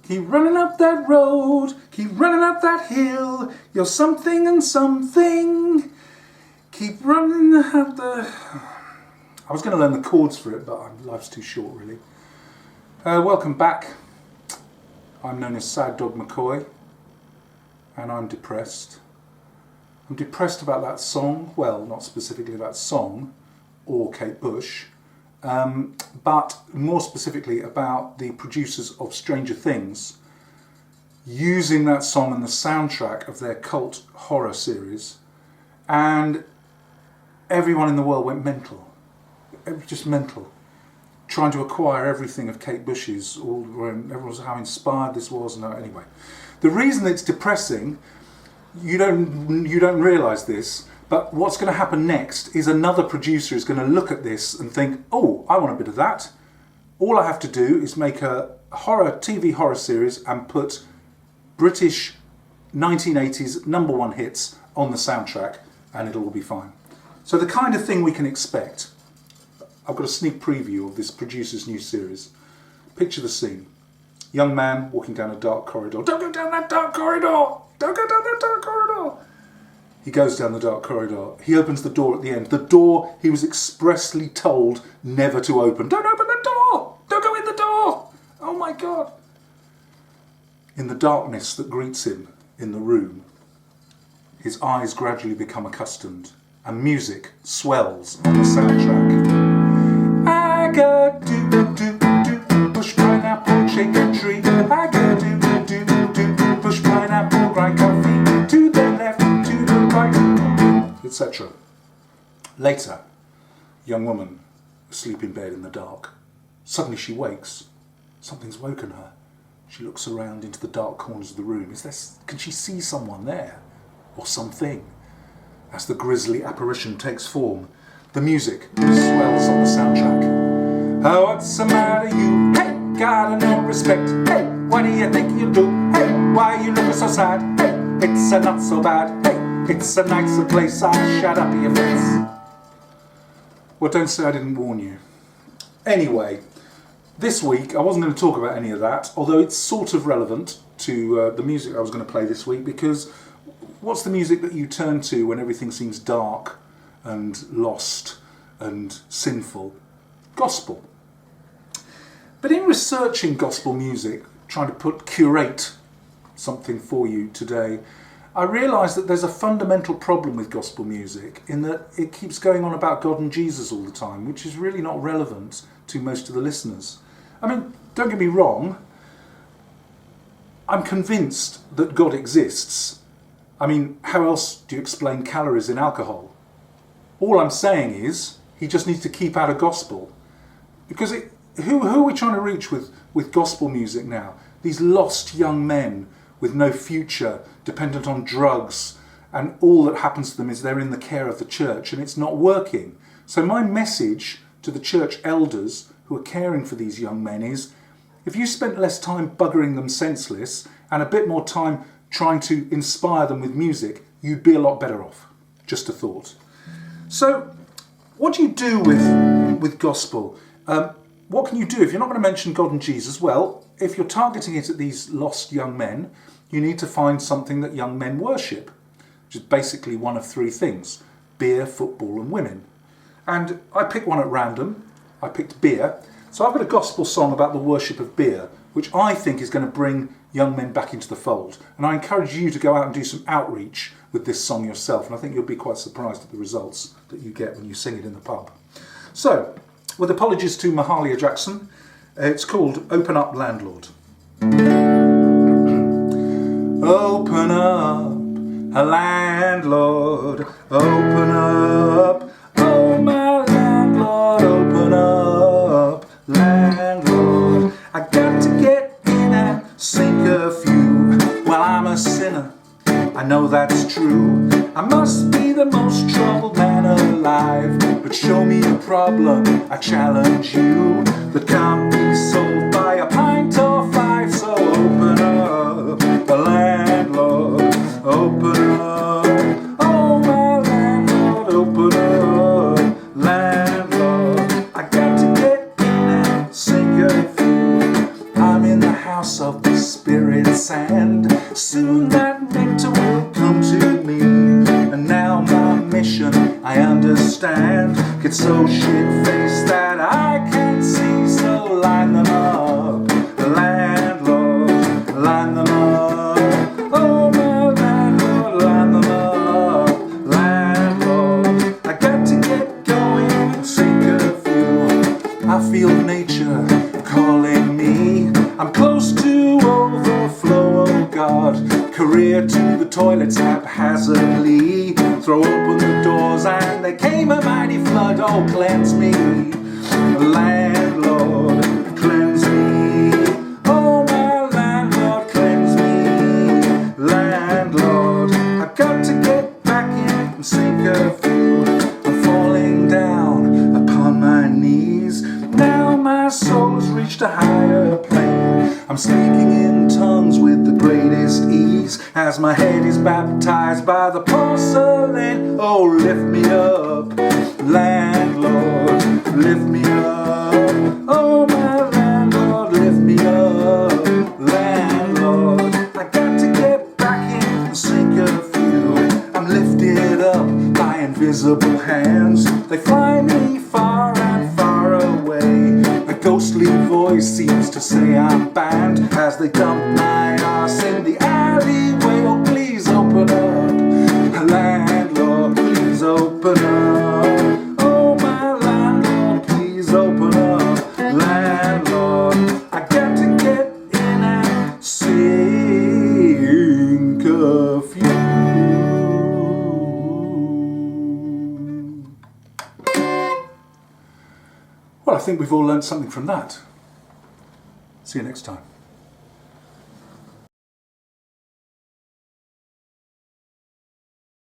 Keep running up that road, keep running up that hill. You're something and something. Keep running up the... I was going to learn the chords for it, but life's too short, really. Welcome back. I'm known as Sad Dog McCoy, and I'm depressed. I'm depressed about that song. Well, not specifically that song or Kate Bush, but more specifically about the producers of Stranger Things using that song in the soundtrack of their cult horror series, and everyone in the world went mental. It was just mental, trying to acquire everything of Kate Bush's. Everyone was how inspired this was. And anyway, the reason it's depressing, you don't realise this, but what's going to happen next is another producer is going to look at this and think, oh, I want a bit of that. All I have to do is make a TV horror series and put British 1980s #1 hits on the soundtrack, and it'll all be fine. So the kind of thing we can expect. I've got a sneak preview of this producer's new series. Picture the scene. Young man walking down a dark corridor. Don't go down that dark corridor! Don't go down that dark corridor! He goes down the dark corridor. He opens the door at the end. The door he was expressly told never to open. Don't open the door! Don't go in the door! Oh my God! In the darkness that greets him in the room, his eyes gradually become accustomed, and music swells on the soundtrack. I got do push pineapple, shake a tree. I got do push pineapple, grind coffee to the left, to the right, etc. Later, young woman asleep in bed in the dark. Suddenly she wakes. Something's woken her. She looks around into the dark corners of the room. Can she see someone there, or something? As the grisly apparition takes form, the music swells on the soundtrack. Oh, what's the matter, you? Hey, got no respect. Hey, what do you think you'll do? Hey, why you looking so sad? Hey, it's a not so bad. Hey, it's a nicer place. I'll shut up your face. Well, don't say I didn't warn you. Anyway, this week I wasn't going to talk about any of that, although it's sort of relevant to the music I was going to play this week, because what's the music that you turn to when everything seems dark and lost and sinful? Gospel. But in researching gospel music, trying to curate something for you today, I realised that there's a fundamental problem with gospel music in that it keeps going on about God and Jesus all the time, which is really not relevant to most of the listeners. I mean, don't get me wrong, I'm convinced that God exists. I mean, how else do you explain calories in alcohol? All I'm saying is, he just needs to keep out of gospel. Because who are we trying to reach with gospel music now? These lost young men with no future, dependent on drugs, and all that happens to them is they're in the care of the church, and it's not working. So my message to the church elders who are caring for these young men is, if you spent less time buggering them senseless and a bit more time trying to inspire them with music, you'd be a lot better off. Just a thought. So, what do you do with gospel? What can you do if you're not going to mention God and Jesus? Well, if you're targeting it at these lost young men, you need to find something that young men worship, which is basically one of three things: beer, football and women. And I picked one at random. I picked beer. So I've got a gospel song about the worship of beer, which I think is going to bring young men back into the fold. And I encourage you to go out and do some outreach with this song yourself. And I think you'll be quite surprised at the results that you get when you sing it in the pub. So, with apologies to Mahalia Jackson, it's called Open Up Landlord. Open up, a landlord, open up, oh my landlord, open up, landlord. I got to get in and sink a few. Well, I'm a sinner, I know that's true. I must be the most troubled man alive, but show me a problem, I challenge you, that can't be solved by a pint or five. So open up, the landlord, open up, oh my landlord, open up, landlord. I got to get in and sink a few. I'm in the house of the spirit's sand. Soon that nectar will come to me, and now my mission I understand. Get so shit-faced that I can't see, so line them up, landlord, line them up. Oh my landlord, line them up, landlord. I got to get going and say curfew. I feel nature calling me. I'm close to overflow, oh God. Career to the toilets haphazardly. Throw open the doors and there came a mighty flood. Oh, cleanse me, landlord, cleanse me. Oh, my landlord, cleanse me, landlord. I've got to get back in and say curfew. I'm falling down upon my knees. Now my soul's reached a higher plane. I'm speaking in tongues with the greatest ease as my head is baptized by the porcelain. Oh, lift me up, landlord, lift me up. Oh, my landlord, lift me up, landlord. I got to get back in and say curfew. I'm lifted up by invisible hands. They fly me far and far away. A ghostly voice seems to say I'm banned as they dump my ass in the alleyway. Oh, please open up, landlord, please open up. Oh, my landlord, please open up, landlord. I got to get in and sing curfew. Well, I think we've all learned something from that. See you next time.